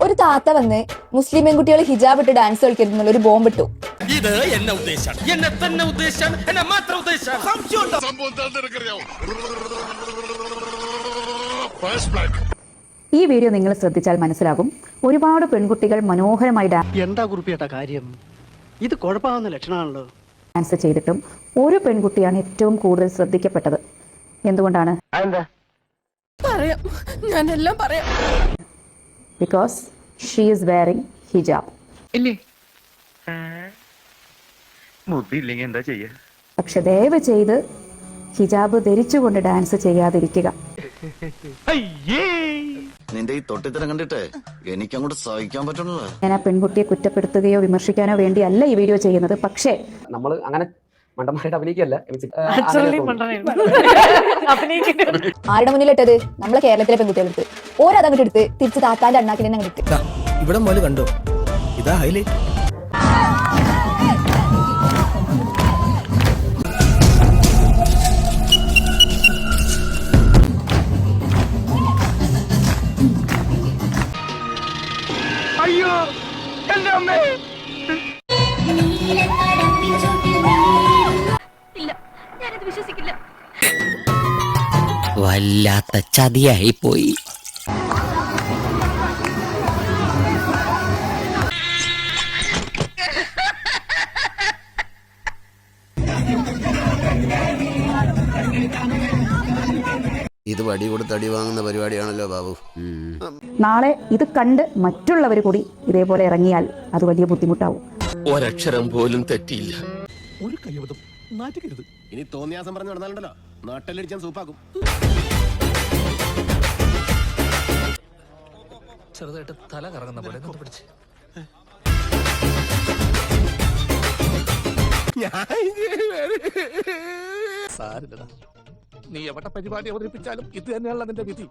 ഒരു താത്ത വന്ന് മുസ്ലിം പെൺകുട്ടികൾ ഹിജാബ് ഇട്ട് ഡാൻസ് കളിക്കരുതെന്നുള്ള ഒരു ബോംബ് ഇട്ടു. ഇത് എന്നെ ഉദ്ദേശാണ്, എന്നെ തന്നെ ഉദ്ദേശാണ്, എന്നെ മാത്രം ഉദ്ദേശാണ്. ഈ വീഡിയോ നിങ്ങൾ ശ്രദ്ധിച്ചാൽ മനസ്സിലാകും, ഒരുപാട് പെൺകുട്ടികൾ മനോഹരമായി എന്താ കുറിപ്പിയേട്ട കാര്യം? ഇത് കുഴപ്പമാവുന്ന ലക്ഷണമാണല്ലോ. ഡാൻസ് ചെയ്തിട്ടും ഒരു പെൺകുട്ടിയാണ് ഏറ്റവും കൂടുതൽ ശ്രദ്ധിക്കപ്പെട്ടത്. എന്തുകൊണ്ടാണ്? പറയാം, ഞാനെല്ലാം പറയാം. ബിക്കോസ് ഷീ ഈസ് വെയറിംഗ് ഹിജാബ്. എന്താ ചെയ്യാ? പക്ഷെ ദയവ് ചെയ്ത് ഹിജാബ് ധരിച്ചുകൊണ്ട് ഡാൻസ് ചെയ്യാതിരിക്കുക. നിന്റെ ഈ തൊട്ടിത്തരം കണ്ടിട്ട് എനിക്കങ്ങോട്ട് സഹിക്കാൻ പറ്റണല്ലോ. ഞാൻ ആ പെൺകുട്ടിയെ കുറ്റപ്പെടുത്തുകയോ വിമർശിക്കാനോ വേണ്ടിയല്ല ഈ വീഡിയോ ചെയ്യുന്നത്. പക്ഷേ നമ്മൾ അങ്ങനെ മണ്ടന്മാരായിട്ട് അഭിനയിക്കല്ല. ആരുടെ മുന്നിലിട്ടത്? നമ്മളെ കേരളത്തിലെ പെൺകുട്ടികളെടുത്ത് ഓരതങ്ങോട്ട് എടുത്ത് തിരിച്ച് താത്താന്റെ അണ്ണാക്കിനെ അങ്ങോട്ട് ഇട്ട്. ഇവിടെ മോല് കണ്ടോ, ഇതാ ഹൈലൈറ്റ്. അയ്യോ എന്റെ അമ്മേ. വല്ലാത്ത ചതിയായി പോയി. ഇത് വടി കൊടുത്ത് അടി വാങ്ങുന്ന പരിപാടിയാണല്ലോ ബാബു. നാളെ ഇത് കണ്ട് മറ്റുള്ളവർ കൂടി ഇതേപോലെ ഇറങ്ങിയാൽ അത് വലിയ ബുദ്ധിമുട്ടാവും. ഒരക്ഷരം പോലും തെറ്റിയില്ല. ഒരു കയ്യബദ്ധം നാറ്റുകരുത്. ഇനി തോന്നിയാസം പറഞ്ഞു നടന്നാലുണ്ടല്ലോ നാട്ടിലടിച്ചാൻ സൂപ്പാക്കും. ചെറുതായിട്ട് തല കറങ്ങുന്ന പോലെ പിടിച്ച് സാരില്ലടാ, നീ എവിടെ പരിപാടി അവതരിപ്പിച്ചാലും ഇത് തന്നെയാണല്ലോ നിന്റെ വിധി.